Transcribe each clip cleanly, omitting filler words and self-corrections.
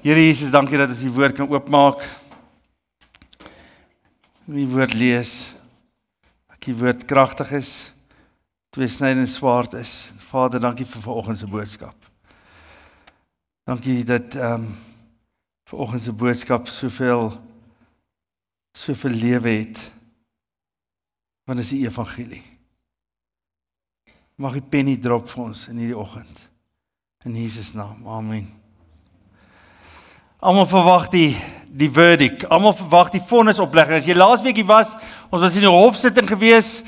Here Jesus, dankie dat ons die woord kan oopmaak. Die woord lees. Dat die woord kragtig is, tweesnydende swaard is. Vader, dankie vir vanoggend se boodskap. Dankie dat vanoggend se boodskap soveel lewe het. Want dit is die evangelie. Mag die penny drop vir ons in hierdie oggend. In Jesus naam. Amen. Almal verwag die verdict, almal verwag die vonnisoplegging. As jy laasweek hier was, ons was in die hofsitting gewees,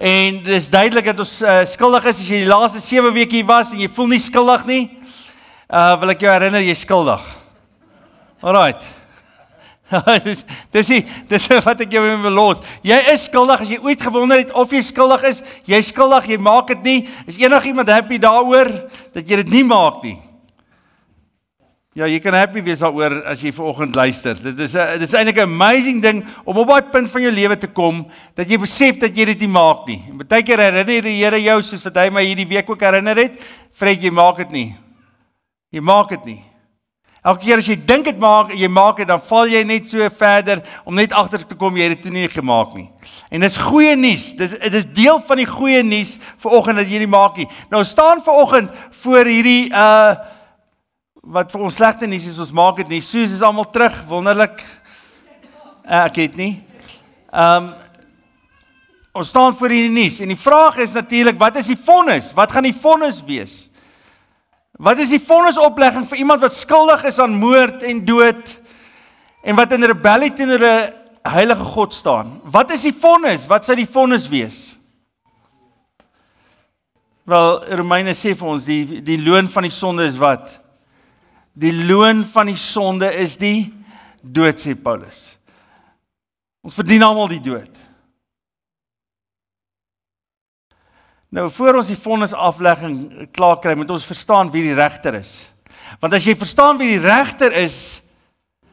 en dit is duidelik dat ons skuldig is. As jy die laaste 7 weke hier was, en jy voel nie skuldig nie, wil ek jou herinner, jy is skuldig. Alright. Dis wat ek jou wil los. Jy is skuldig, as jy ooit gewonder het of jy skuldig is, jy is skuldig, jy maak het nie. Is enigiemand happy daaroor, dat jy dit nie maak nie? Ja, jy kan happy wees daaroor as jy vanoggend luister. Dit is eintlik 'n amazing ding om op daai punt van jou lewe te kom dat jy besef dat jy dit nie maak nie. En baie keer herinner die Here jou soos wat hy my hierdie week ook herinner het, Fred, jy maak dit nie. Jy maak dit nie. Elke keer as jy dink jy maak dit, dan val jy net so verder om net agter te kom jy het dit toe nie gemaak nie. En dis goeie nuus. Dit is deel van die goeie nuus vanoggend dat jy nie maak nie. Nou staan vanoggend voor hierdie wat vir ons slegte nuus is, ons maak dit nie. Soos is almal terug, wonderlik. Ek het nie. Ons staan voor hierdie nuus, en die vraag is natuurlik, wat is die vonnis? Wat gaan die vonnis wees? Wat is die vonnisoplegging vir iemand wat skuldig is aan moord en dood, en wat in rebellie teenoor 'n heilige God staan? Wat is die vonnis? Wat sou die vonnis wees? Wel, Romeine sê vir ons, die loon van die sonde is wat? Die loon van die sonde is die dood, sê Paulus. Ons verdien almal die dood. Nou, voor ons die vonnisaflegging klaar kry, moet ons verstaan wie die regter is. Want as jy verstaan wie die regter is,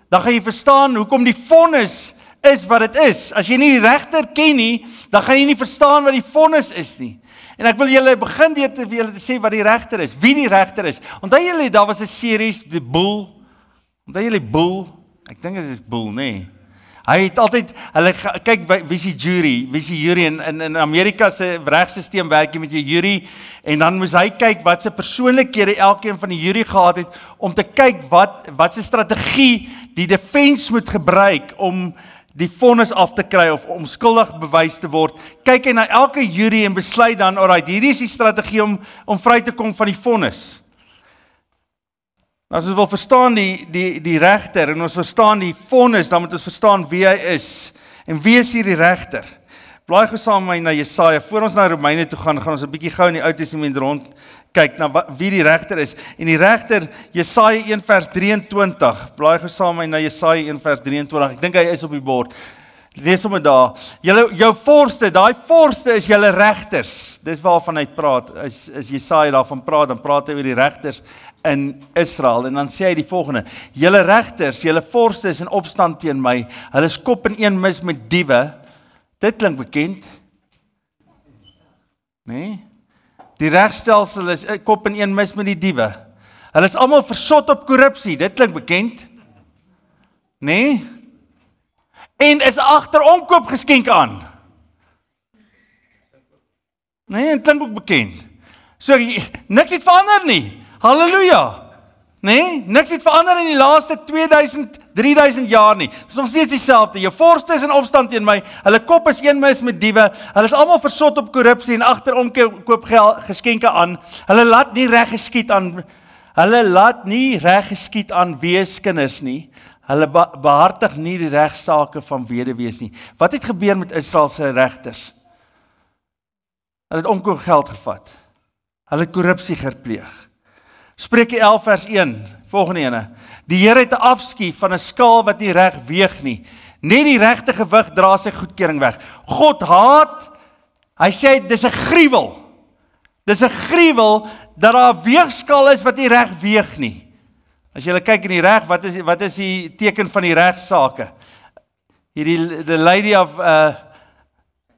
dan gaan jy verstaan hoekom die vonnis is wat dit is. As jy nie die regter ken nie, dan gaan jy nie verstaan wat die vonnis is nie. En ek wil julle begin deur te sê wat die regter is, wie die regter is. Onthou julle, daar was 'n series, die Bull. Onthou julle Bull? Ek dink dit is Bull, nee. Hy het altyd, hulle kyk wie is die jury, in Amerika se regstelsel werk jy met jou jury, en dan moes hy kyk wat se persoonlikhede elkeen van die jury gehad het, om te kyk wat se strategie die defense moet gebruik om die vonnis af te kry of om skuldig bewys te word. Kyk hy na elke jury en besluit dan, alright, hierdie is die strategie om vry te kom van die vonnis. As ons wil verstaan die regter en ons verstaan die vonnis, dan moet ons verstaan wie hy is. En wie is hierdie regter? Blaai gou saam met my na Jesaja. Voor ons na Romeine toe gaan ons 'n bietjie gou in die Ou Testament rond kyk na wie die regter is. En die regter, Jesaja 1 vers 23. Blaai gou saam met my na Jesaja 1 vers 23. Ek dink hy is op die bord. Lees hom daar. Jou vorste, daai vorste is julle regters. Dis waarvan hy praat. As Jesaja daarvan praat, dan praat hy oor die regters in Israel. En dan sê hy die volgende: julle regters, julle vorste is in opstand teen my. Hulle is kop in een mis met diewe. Dit klink bekend. Nee? Die regstelsel is kop in een mis met die diewe. Hulle is almal versot op korrupsie. Dit klink bekend. Nee? En is agter omkoopgeskenke aan. Nee, dit klink ook bekend. So, niks het verander nie. Halleluja. Nee, niks het verander in die laaste 2000, 3000 jaar nie. Dit is nog steeds dieselfde. Jou vorste is in opstand teen my. Hulle kop is een mis met diewe. Hulle is almal versot op korrupsie en agter omkoopgeskenke aan. Hulle laat nie reg geskied aan weeskinders nie. Hulle behartig nie die regsaake van weduwees nie. Wat het gebeur met Israel se regters? Hulle het omkoopgeld gevat. Hulle het korrupsie gepleeg. Spreuke 11 vers 1, volgende ene. Die Here het 'n afskuw van 'n skaal wat nie reg weeg nie. Net die regte gewig dra sy goedkeuring weg. God haat, hy sê dis 'n gruwel. Dis 'n gruwel dat daar 'n weegskaal is wat nie reg weeg nie. As jy kyk in die reg, wat is die teken van die regsaake? Hierdie the lady of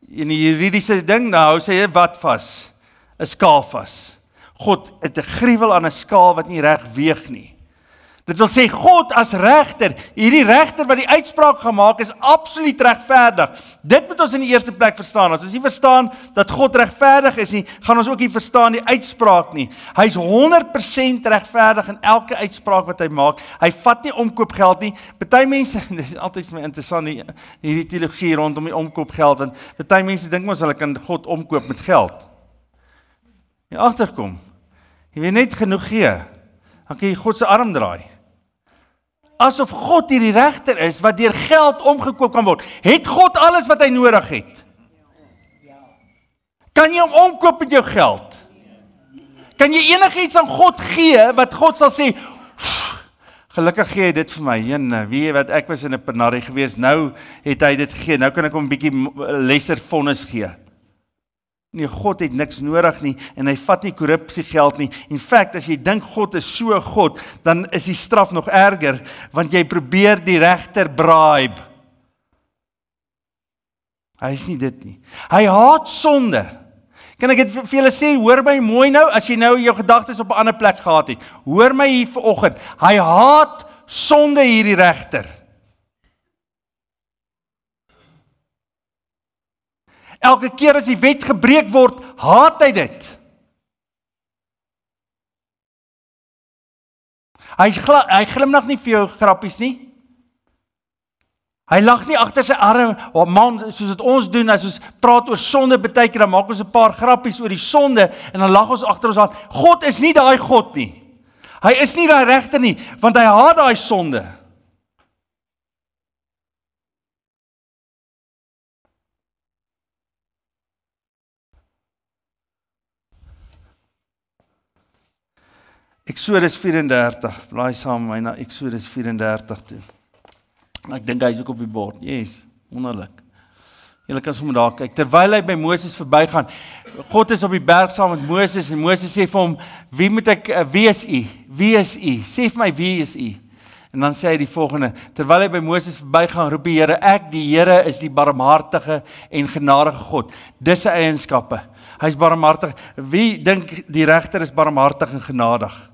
in die juridiese ding, nou hou sy wat vas? 'n Skaal vas. God het 'n gruwel aan 'n skaal wat nie reg weeg nie. Dit wil sê God as regter, hierdie regter wat die uitspraak gemaak is absoluut regverdig. Dit moet ons in die eerste plek verstaan. As ons nie verstaan dat God regverdig is nie, gaan ons ook nie verstaan die uitspraak nie. Hy is 100% regverdig in elke uitspraak wat hy maak. Hy vat nie omkoopgeld nie. Party mense, dit is altyd vir my interessant hierdie teologie rondom die omkoopgeld, want party mense dink mos hulle kan God omkoop met geld. Jy agterkom. Jy wil net genoeg gee, dan kan jy God se arm draai. Asof God hierdie regter is wat deur geld omgekoop kan word. Het God alles wat hy nodig het? Kan jy hom omkoop met jou geld? Kan jy enigiets aan God gee wat God sal sê, gelukkig gee hy dit vir my. Weet jy wat, ek was in 'n penarie gewees, nou het hy dit gegee, nou kan ek hom 'n bietjie lesser vonnis gee. Nee, God het niks nodig nie en hy vat nie korrupsie geld nie. In feite, as jy dink God is so God, dan is die straf nog erger, want jy probeer die regter bribe. Hy is nie dit nie. Hy haat sonde. Kan ek dit vir julle sê, hoor my mooi nou, as jy nou jou gedagtes op 'n ander plek gehad het. Hoor my hier vanoggend. Hy haat sonde, hierdie regter. Elke keer as die wet gebreek word, haat hy dit. Hy glimlag nie vir jou grappies nie. Hy lag nie agter sy arm, man, soos wat ons doen, as ons praat oor sonde baie keer, dan maak ons 'n paar grappies oor die sonde, en dan lag ons agter ons aan. God is nie daai God nie. Hy is nie daai regter nie, want hy haat daai sonde. Exodus 34, blaai saam met my na Exodus 34 toe. Ek dink hy is ook op die bord. Yes, wonderlik. Julle kan sommer daar kyk. Terwyl hy by Moses verbygaan, God is op die berg saam met Moses en Moses sê vir hom, wie is u? Wie is u? Sê vir my, wie is u? En dan sê hy die volgende, terwyl hy by Moses verbygaan, roep die Here, ek die Here is die barmhartige en genadige God. Dis sy eienskappe. Hy is barmhartig. Wie dink die regter is barmhartig en genadig?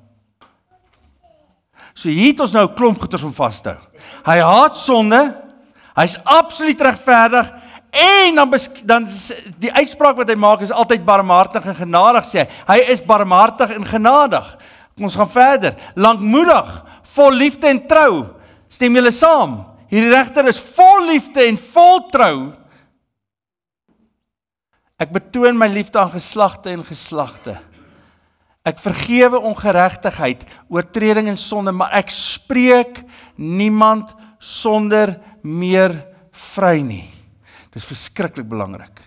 So hier het ons nou 'n klomp goeters om vas te hou. Hy haat sonde, hy is absoluut regverdig, en dan die uitspraak wat hy maak is altyd barmhartig en genadig, sê hy. Hy is barmhartig en genadig. Ons gaan verder. Lankmoedig, vol liefde en trou. Stem julle saam? Hierdie regter is vol liefde en vol trou. Ek betoon my liefde aan geslagte en geslagte. Ek vergewe ongeregtigheid, oortreding en sonde, maar ek spreek niemand sonder meer vry nie. Dis verskriklik belangrik.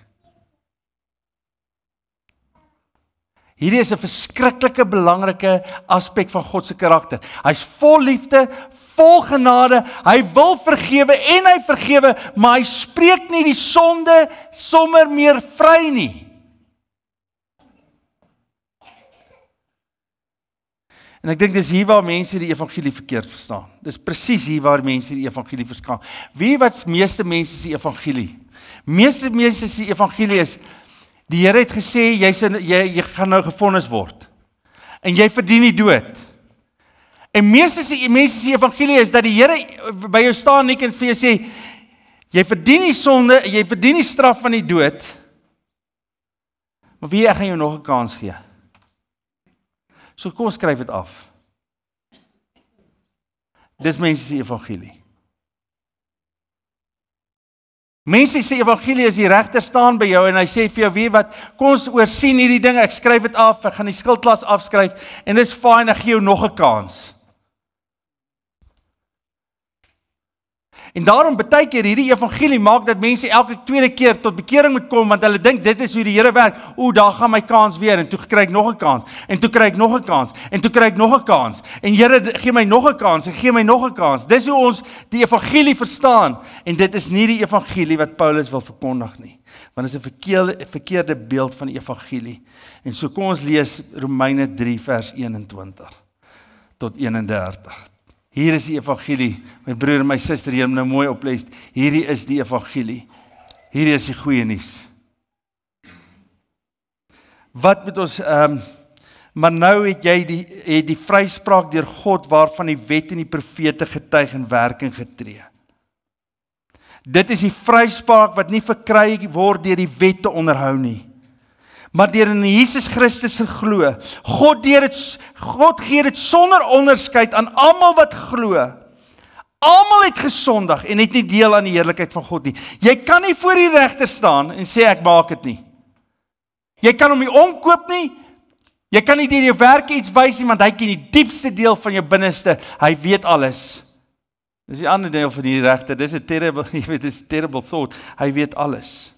Hierdie is 'n verskriklike belangrike aspek van God se karakter. Hy's vol liefde, vol genade, hy wil vergewe en hy vergewe, maar hy spreek nie die sonde sommer meer vry nie. En ek dink dis hier waar mense die evangelie verkeerd verstaan. Dis presies hier waar mense die evangelie verstaan. Wie wat meeste mense se evangelie? Meeste mense se evangelie is, die Here het gesê, jy gaan nou gevonnis word. En jy verdien die dood. En meeste mense se evangelie is, dat die Here by jou staan en vir jou sê, jy verdien die sonde, jy verdien die straf van die dood, maar ek gaan jou nog 'n kans gee. So kom ons skryf dit af. Dis mense se evangelie. Mense se evangelie is die regter staan by jou en hy sê vir jou, weet wat, kom ons oorsien hierdie ding, ek skryf dit af, ek gaan die skuldlas afskryf en dis fyn, ek gee jou nog 'n kans. En daarom baie keer hierdie evangelie maak dat mense elke tweede keer tot bekering moet kom, want hulle dink dit is hoe die Here werk. Daar gaan my kans weer, en toe kry ek nog 'n kans, en toe kry ek nog 'n kans, en toe kry ek nog 'n kans, en Here gee my nog 'n kans, en gee my nog 'n kans. Dis hoe ons die evangelie verstaan, en dit is nie die evangelie wat Paulus wil verkondig nie, want dit is 'n verkeerde beeld van die evangelie. En so kom ons lees Romeine 3 vers 21 tot 31. Hier is die evangelie, my broer en my suster, jy moet nou mooi oplees, hierdie is die evangelie, hierdie is die goeie nuus. Wat moet ons, Maar nou het jy die vryspraak deur God waarvan die wet en die profete getuig in werking getree. Dit is die vryspraak wat nie verkry word deur die wet te onderhou nie, maar deur in Jesus Christus se glo. God gee dit sonder onderskeid aan almal wat glo. Almal het gesondig en het nie deel aan die heerlikheid van God nie. Jy kan nie voor die regter staan en sê ek maak dit nie. Jy kan hom nie omkoop nie. Jy kan nie deur jou werke iets wys nie, want hy ken die diepste deel van jou binneste. Hy weet alles. Dis die ander deel van die regter. Dis 'n terrible, jy weet, dis 'n terrible thought. Hy weet alles.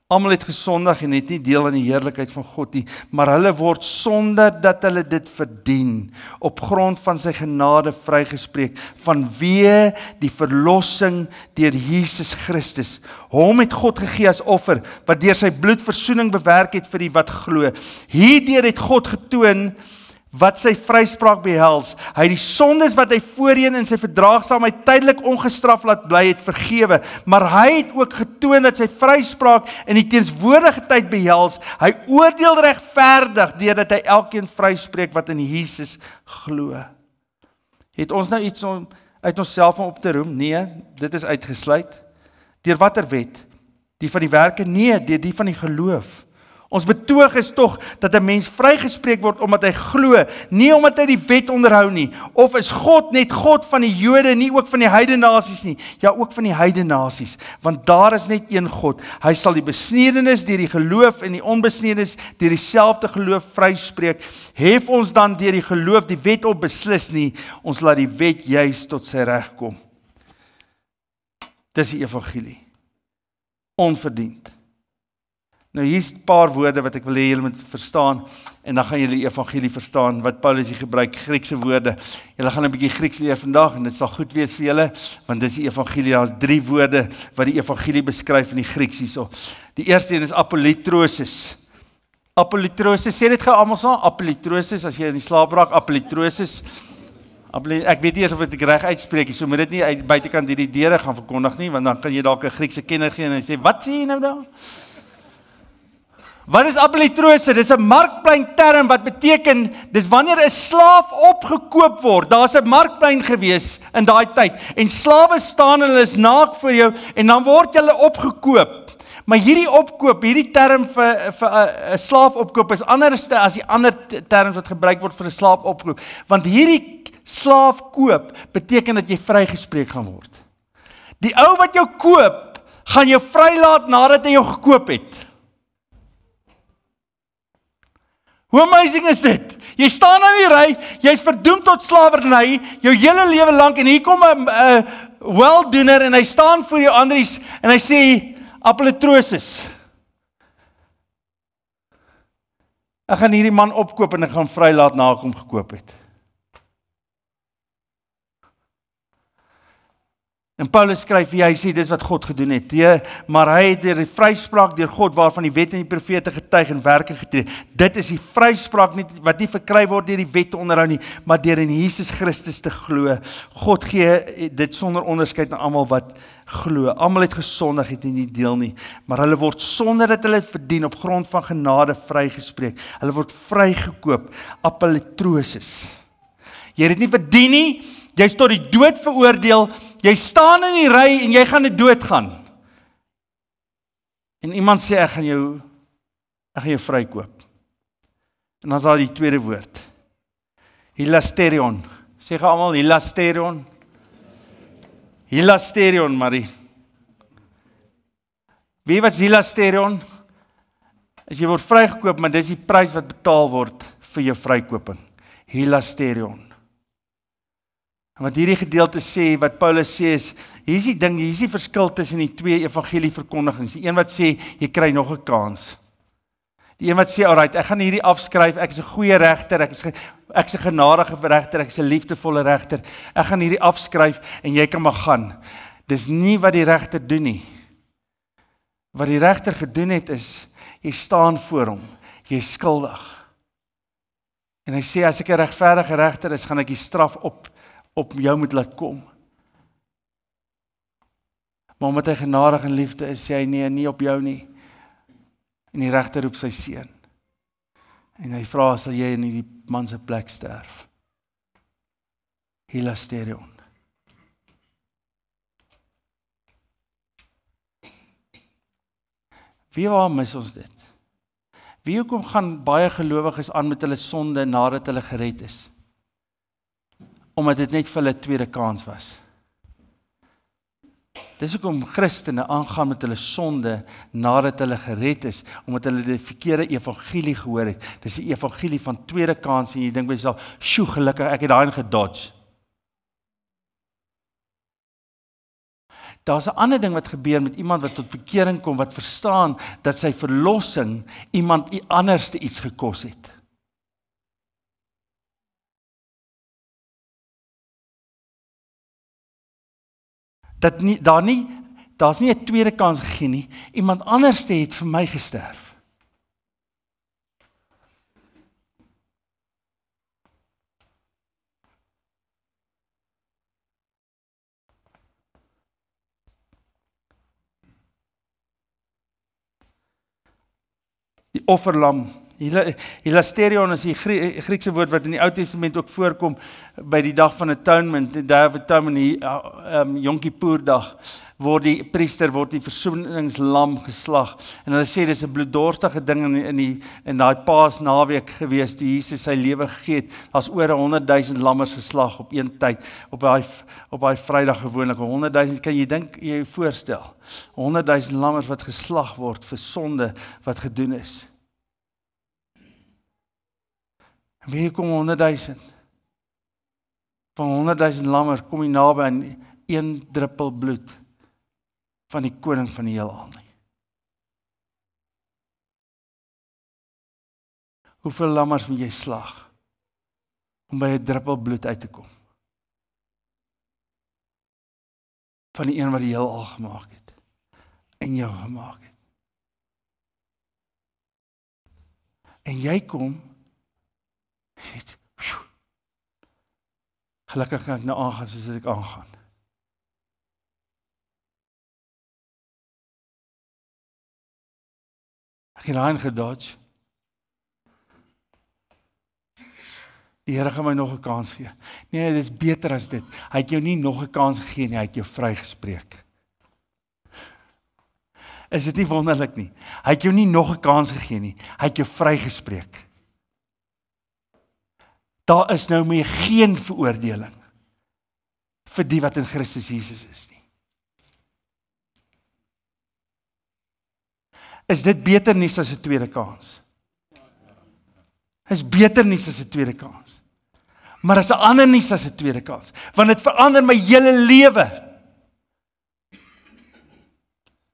Almal het gesondig en het nie deel aan die heerlikheid van God nie, maar hulle word sonder dat hulle dit verdien, op grond van sy genade vrygespreek, vanweë die verlossing deur Jesus Christus. Hom het God gegee as offer, wat deur sy bloed versoening bewerk het vir die wat glo. Hierdeur het God getoon wat sy vryspraak behels. Hy het die sondes wat hy voorheen in sy verdraagsaamheid tydelik ongestraf laat bly het vergewe, maar hy het ook getoon dat sy vryspraak in die teenswoordige tyd behels. Hy oordeel regverdig deurdat hy elkeen vryspreek wat in Jesus glo. Het ons nou iets om uit onsself om op te roem? Nee, dit is uitgesluit. Deur watter wet? Die van die werke? Nee, deur die van die geloof. Ons betoog is tog dat 'n mens vrygespreek word omdat hy glo, nie omdat hy die wet onderhou nie. Of is God net God van die Jode, nie ook van die heidenasies nie? Ja, ook van die heidenasies, want daar is net een God. Hy sal die besnedenis deur die geloof en die onbesnedenis deur dieselfde geloof vryspreek. Hef ons dan deur die geloof die wet op? Beslis nie. Ons laat die wet juis tot sy reg kom. Dis die evangelie. Onverdiend. Nou hier's 'n paar woorde wat ek wil hê julle moet verstaan, en dan gaan julle die evangelie verstaan, wat Paulus hier gebruik, Griekse woorde. Julle gaan 'n bietjie Grieks leer vandag, en dit sal goed wees vir julle, want dis die evangelie, daar's 3 woorde wat die evangelie beskryf in die Grieks hierso. Die eerste een is apollitrosis. Apollitrosis, sê dit gou almal saam, apollitrosis, as jy in die slaap raak, apollitrosis. Ek weet nie eers of ek reg uitspreek, so moet dit nie uit buitekant hierdie deure gaan verkondig nie, want dan kan jy dalk 'n Griekse kenner gee en hy sê, wat sê jy nou daar? Wat is apollitrose? Dis 'n markplein term wat beteken, dis wanneer 'n slaaf opgekoop word. Daar's 'n markplein gewees in daai tyd, en slawe staan en hulle is naak voor jou, en dan word hulle opgekoop. Maar hierdie opkoop, hierdie term vir 'n slaaf opkoop is anders as die ander terms wat gebruik word vir 'n slaaf opkoop, want hierdie slaaf koop beteken dat jy vrygespreek gaan word. Die ou wat jou koop, gaan jou vrylaat nadat hy jou gekoop het. Hoe amazing is dit? Jy staan aan die ry, jy's verdoem tot slawerny, jou hele lewe lank, en hier kom 'n weldoener en hy staan voor jou Andries en hy sê apollitrosis. Ek gaan hierdie man opkoop en ek gaan vrylaat na ek hom gekoop het. En Paulus skryf, hy sê dis wat God gedoen het, maar hy het deur die vryspraak deur God waarvan die wet en die profete getuig in werking getree. Dit is die vryspraak wat nie verkry word deur die wet te onderhou nie, maar deur in Jesus Christus te glo. God gee dit sonder onderskeid aan almal wat glo. Almal het gesondig, het nie deel nie, maar hulle word sonder dat hulle dit verdien op grond van genade vrygespreek. Hulle word vrygekoop, apollitrosis. Jy het dit nie verdien nie, jy is tot die dood veroordeel, jy staan in die ry en jy gaan die dood gaan. En iemand sê ek gaan jou vrykoop. En dan is daar die tweede woord. Hilasterion. Sê gou almal hilasterion. Hilasterion, Marie. Wie wat is hilasterion? As jy word vrygekoop, maar dis die prys wat betaal word vir jou vrykoping. Hilasterion. Wat hierdie gedeelte sê, wat Paulus sê is, hier is die ding, hier is die verskil tussen die twee evangelieverkondigings. Die een wat sê, jy kry nog 'n kans. Die een wat sê, alright, ek gaan hierdie afskryf, ek is 'n goeie regter, ek is 'n genadige regter, ek is 'n liefdevolle regter, ek gaan hierdie afskryf en jy kan maar gaan. Dis nie wat die regter doen nie. Wat die regter gedoen het is, jy staan voor hom, jy is skuldig. En hy sê, as ek 'n regverdige regter is, gaan ek die straf op jou moet laat kom. Maar omdat hy genadig en liefde is, sê hy nee, nie op jou nie. En die regter roep sy seun. En hy vra, sal jy in hierdie man se plek sterf? Hilasterion. Waar mis ons dit? Hoekom gaan baie gelowiges aan met hulle sonde nadat hulle gered is? Omdat dit net vir hulle tweede kans was. Dis hoekom Christene aangaan met hulle sonde nadat hulle gered is, omdat hulle die verkeerde evangelie gehoor het. Dis die evangelie van tweede kans en jy dink by jouself, "Sjoe, gelukkig ek het daai gedodge." Daar's 'n ander ding wat gebeur met iemand wat tot bekering kom, wat verstaan dat sy verlossing iemand anderste iets gekos het. Daar's nie 'n tweede kans gegee nie. Iemand anderste het vir my gesterf. Die offerlam. Hilasterion is die Griekse woord wat in die Ou Testament ook voorkom by die dag van atonement, die Day of Atonement, die Yom Kippur dag, word die versoeningslam geslag. En hulle sê dis 'n bloeddorstige ding in daai Paasnaweek gewees, toe Jesus sy lewe gegee het. Daar's oor 100,000 lammers geslag op een tyd, op daai Vrydag gewoonlik. 100,000, kan jy dink, jy voorstel, 100,000 lammers wat geslag word vir sonde wat gedoen is. En wie kom 100,000? Van 100,000 lammer kom jy naby aan 1 druppel bloed van die koning van die heelal nie. Hoeveel lammers moet jy slag om by 'n druppel bloed uit te kom? Van die een wat die heelal gemaak het en jou gemaak het. En jy kom, jy sê, gelukkig kan ek nou aangaan soos ek aangaan. Ek het daarin gedodge. Die Here gaan my nog 'n kans gee. Nee, dit is beter as dit. Hy het jou nie nog 'n kans gegee nie, hy het jou vrygespreek. Is dit nie wonderlik nie? Hy het jou nie nog 'n kans gegee nie, hy het jou vrygespreek. Daar is nou meer geen veroordeling vir die wat in Christus Jesus is nie. Is dit beter nuus as 'n tweede kans? Is beter nuus as 'n tweede kans. Maar is 'n ander nuus as 'n tweede kans, want dit verander my hele lewe.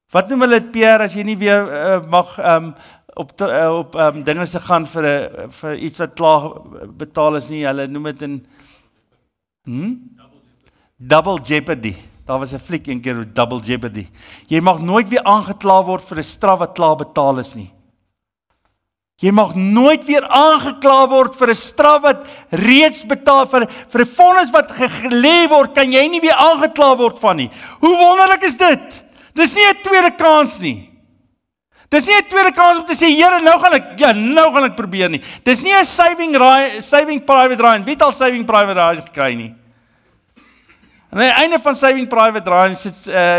Wat noem hulle dit, Pierre, as jy nie weer mag op dinge se gaan vir iets wat klaar betaal is nie, hulle noem dit in Double Jeopardy. Daar was 'n fliek een keer oor Double Jeopardy. Jy mag nooit weer aangekla word vir 'n straf wat klaar betaal is nie. Jy mag nooit weer aangekla word vir 'n straf wat reeds betaal, vir 'n vonnis wat gelê word, kan jy nie weer aangekla word van nie. Hoe wonderlik is dit? Dis nie 'n tweede kans nie. Dis nie 'n tweede kans om te sê, Here, nou gaan ek probeer nie. Dis nie 'n Saving Private Ryan. Wie het al Saving Private Ryan gekry nie? En aan die einde van Saving Private Ryan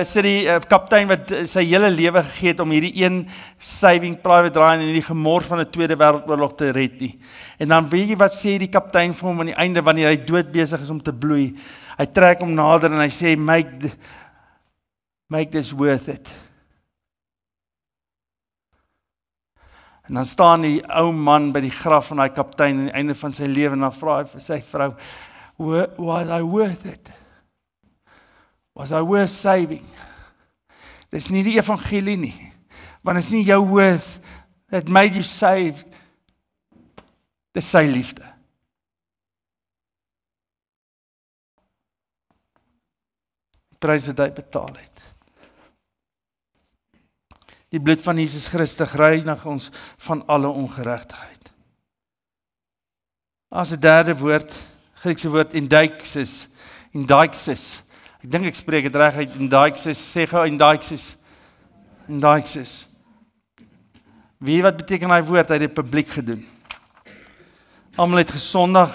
sit die kaptein wat sy hele lewe gegee het om hierdie een Saving Private Ryan in die gemors van die Tweede Wêreldoorlog te red nie. En dan weet jy wat sê die kaptein vir hom aan die einde wanneer hy dood besig is om te bloei. Hy trek hom nader en hy sê, make this worth it. En dan staan die ou man by die graf van daai kaptein aan die einde van sy lewe en dan vra hy vir sy vrou, was I worth it? Was I worth saving? Dis nie die evangelie nie, want dit is nie jou worth that made you saved. Dis sy liefde. Die prys wat hy betaal het. Die bloed van Jesus Christus reinig ons van alle ongeregtigheid. As 'n derde woord, Griekse woord endaixis. Ek dink ek spreek dit reg uit, endaixis, sê gou endaixis. Wie wat beteken daai woord? Hy het dit publiek gedoen. Almal het gesondig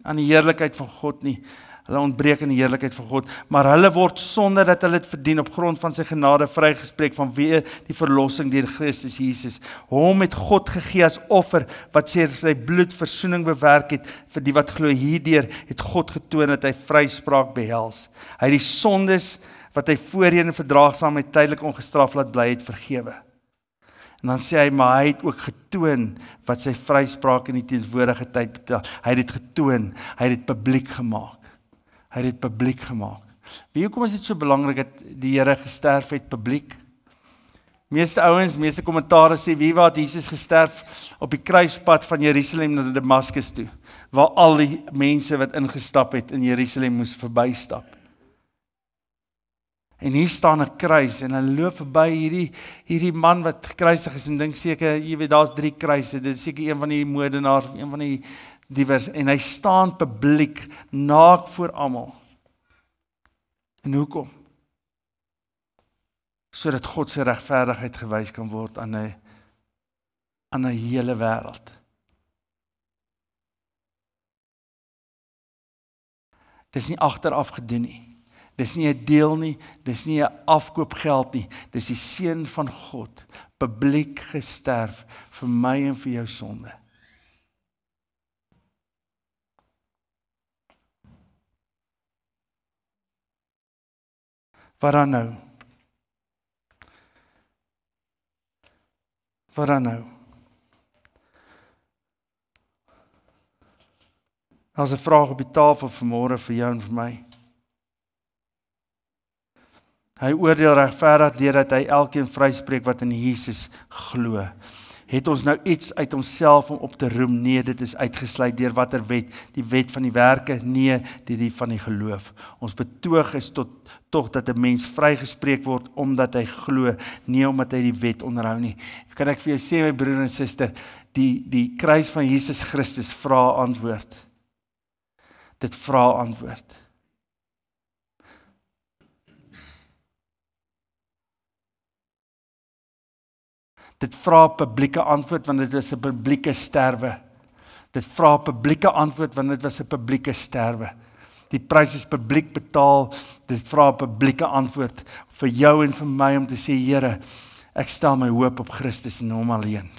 aan die heerlikheid van God nie. Hulle ontbreek in die heerlikheid van God, maar hulle word sonder dat hulle dit verdien op grond van sy genade vrygespreek vanweë die verlossing deur Christus Jesus. Hom het God gegee as offer wat sy bloed versoening bewerk het vir die wat glo. Hierdeur het God getoon dat hy vryspraak behels. Hy het die sondes wat hy voorheen in verdraagsaamheid tydelik ongestraf laat bly het vergewe. En dan sê hy, maar hy het ook getoon wat sy vryspraak in die teenwoordige tyd betaal. Hy het dit getoon, hy het dit publiek gemaak. Hy het dit publiek gemaak. Weet jy hoekom is dit so belangrik dat die Here gesterf het publiek? Meeste ouens, meeste kommentare sê, wie wat Jesus gesterf op die kruispad van Jerusalem na Damaskus toe, waar al die mense wat ingestap het in Jerusalem moes verbystap. En hier staan 'n kruis en hulle loop verby hierdie man wat gekruisig is en dink seker, jy weet, daar's 3 kruise, dit is seker een van die moordenaars, een van die divers, en hy staan publiek, naak voor almal. En hoekom? Sodat God se regverdigheid gewys kan word aan 'n hele wêreld. Dis nie agteraf gedoen nie. Dis nie 'n deel nie, dis nie 'n afkoopgeld nie, dis die seun van God, publiek gesterf vir my en vir jou sonde. Wat dan nou? Wat dan nou? Daar's 'n vraag op die tafel vanmôre vir jou en vir my. Hy oordeel regverdig deurdat hy elkeen vryspreek wat in Jesus glo. Het ons nou iets uit onsself om op te roem? Nee, dit is uitgesluit deur watter wet? Die wet van die werke? Nee, die van die geloof. Ons betoog is tog dat 'n mens vrygespreek word omdat hy glo, nie omdat hy die wet onderhou nie. Kan ek vir jou sê, my broer en suster, die kruis van Jesus Christus vra antwoord. Dit vra antwoord. Dit vra publieke antwoord, want dit is 'n publieke sterwe. Dit vra publieke antwoord, want dit was 'n publieke sterwe. Die prys is publiek betaal, dit vra publieke antwoord vir jou en vir my om te sê, Here, ek stel my hoop op Christus en hom alleen.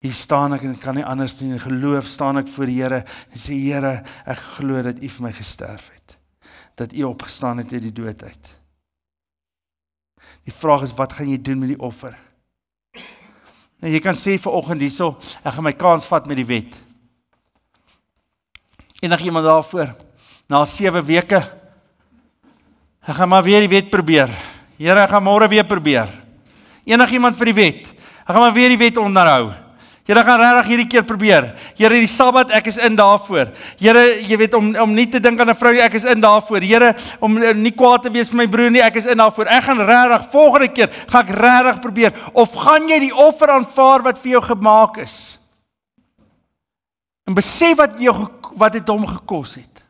Hier staan ek en kan nie anders doen. In geloof staan ek voor die Here en sê, Here, ek glo dat U vir my gesterf het. Dat U opgestaan het uit die dood uit. Die vraag is, wat gaan jy doen met die offer? Nou, jy kan sê vanoggend hierso, ek gaan my kans vat met die wet. Enig iemand daarvoor? Na 7 weke, ek gaan maar weer die wet probeer. Here, ek gaan môre weer probeer. Enig iemand vir die wet? Ek gaan maar weer die wet onderhou. Here, gaan regtig hierdie keer probeer. Here, die Sabbat, ek is in daarvoor. Here, jy weet, om nie te dink aan 'n vrou nie, ek is in daarvoor. Here, om nie kwaad te wees vir my broer nie, ek is in daarvoor. Ek gaan regtig, volgende keer, gaan ek regtig probeer. Of gaan jy die offer aanvaar wat vir jou gemaak is? En besef wat dit hom gekos het.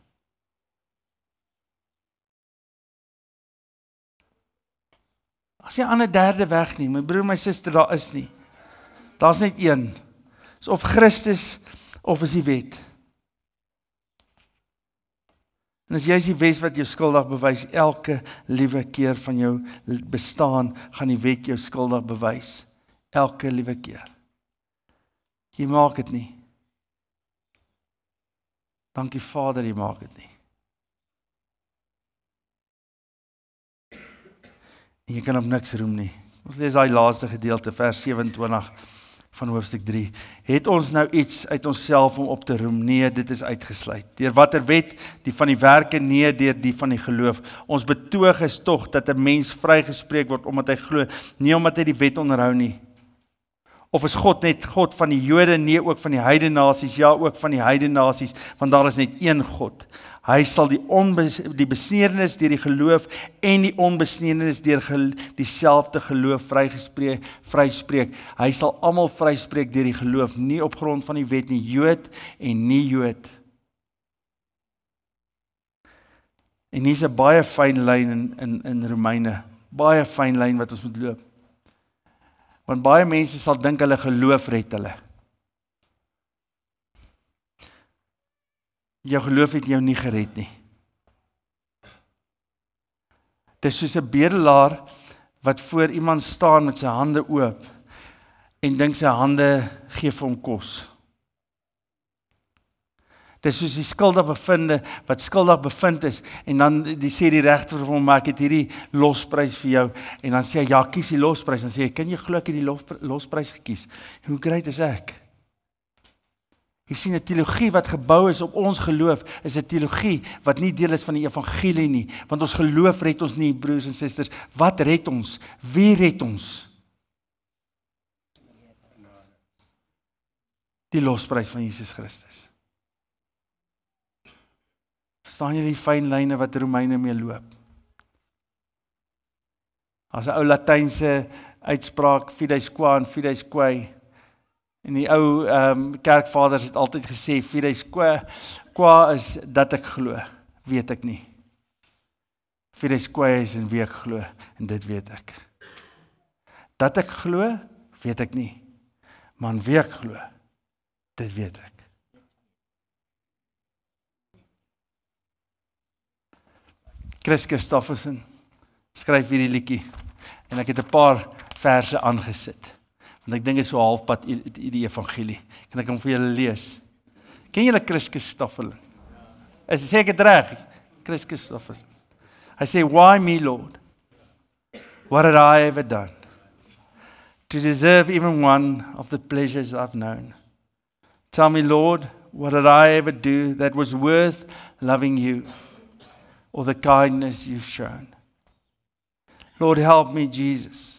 As jy aan 'n derde weg nie, my broer, my suster, daar is nie. Daar's net een. Is of Christus of is die wet. En as jy is die wet wat jou skuldig bewys, elke liewe keer van jou bestaan, gaan die wet jou skuldig bewys. Elke liewe keer. Jy maak dit nie. Dankie Vader, jy maak dit nie. En jy kan op niks roem nie. Ons lees daai laaste gedeelte, vers 27 van hoofstuk 3. Het ons nou iets uit onsself om op te roem? Nee, dit is uitgesluit. Deur watter wet? Die van die werke? Nee, deur die van die geloof. Ons betoog is tog dat 'n mens vrygespreek word omdat hy glo, nie omdat hy die wet onderhou nie. Of is God net God van die Jode? Nee, ook van die heidene nasies. Ja, ook van die heidene nasies, want daar is net een God. Hy sal die besnedenis deur die geloof en die onbesnedenis deur dieselfde geloof vryspreek. Hy sal almal vryspreek deur die geloof, nie op grond van die wet nie, Jood en nie Jood. En hier's 'n baie fyn lyn in Romeine, baie fyn lyn wat ons moet loop. Want baie mense sal dink hulle geloof red hulle. Jou geloof het jou nie gered nie. Dit is soos 'n bedelaar wat voor iemand staan met sy hande oop en dink sy hande gee vir hom kos. Dit is soos die skuldig bevinde wat skuldig bevind is en dan sê die regter vir hom, maar ek het hierdie losprys vir jou en dan sê hy, ja, kies die losprys. Dan sê hy, kan jy glo ek het die losprys gekies? Hoe great is ek? Jy sien, 'n teologie wat gebou is op ons geloof, is 'n teologie wat nie deel is van die evangelie nie, want ons geloof red ons nie, broers en susters. Wat red ons? Wie red ons? Die losprys van Jesus Christus. Verstaan julle die fyn lyne wat Romeine mee loop? As 'n ou Latynse uitspraak, fides qua en fides quae. En die ou kerkvaders het altyd gesê, fides qua is dat ek glo, weet ek nie. Fides quae is in wie ek glo, en dit weet ek. Dat ek glo, weet ek nie. Maar in wie ek glo, dit weet ek. Chris Christofferson skryf hierdie liedjie en ek het 'n paar verse aangesit. Want ek dink dit is so halfpad die evangelie. Kan ek hom vir julle lees? Ken julle Chris Christofferson? Sê ek dit reg? Chris Christofferson. Hy sê, why me, Lord? What had I ever done to deserve even one of the pleasures I've known? Tell me, Lord, what did I ever do that was worth loving you? Or the kindness you've shown. Lord, help me, Jesus.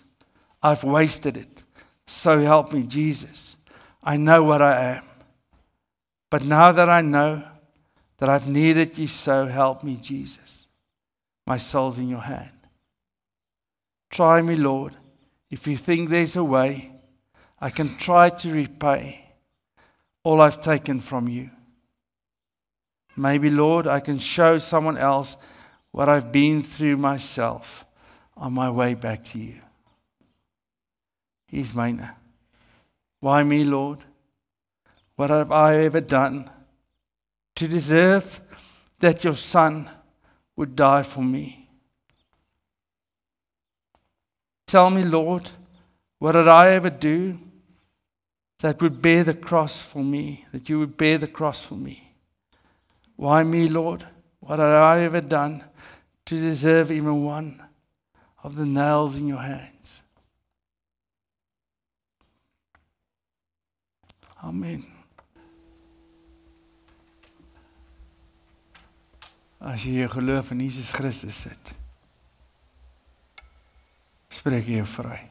I've wasted it. So help me, Jesus. I know what I am. But now that I know that I've needed you, so help me, Jesus. My soul's in your hand. Try me, Lord. If you think there's a way, I can try to repay all I've taken from you. Maybe, Lord, I can show someone else what I've been through myself on my way back to you. Here's myne. Why me, Lord? What have I ever done to deserve that your Son would die for me? Tell me, Lord, what did I ever do that would bear the cross for me, that you would bear the cross for me? Why me, Lord? What had I ever done to deserve even one of the nails in your hands? Amen. As jy jou geloof in Jesus Christus sit, spreek jy jou vry.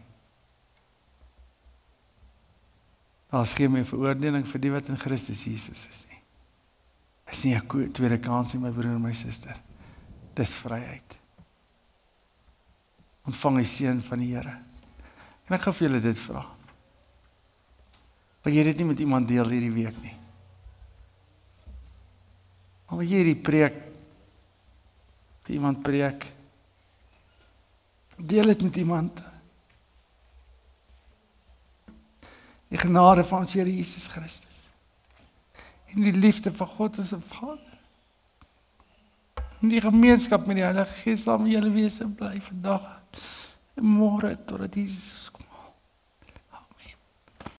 Daar is geen meer veroordeling vir die wat in Christus Jesus is nie. Is nie 'n tweede kans nie, my broer en my suster. Dis vryheid. Ontvang die seën van die Here. En ek gaan vir julle dit vra. Want jy dit nie met iemand deel hierdie week nie. Maar jy hierdie preek, vir iemand preek, deel dit met iemand. Die genade van ons Here Jesus Christus. En die liefde van God ons Vader. En die gemeenskap met die Heilige Gees sal met julle wees en bly vandag en môre totdat Jesus kom.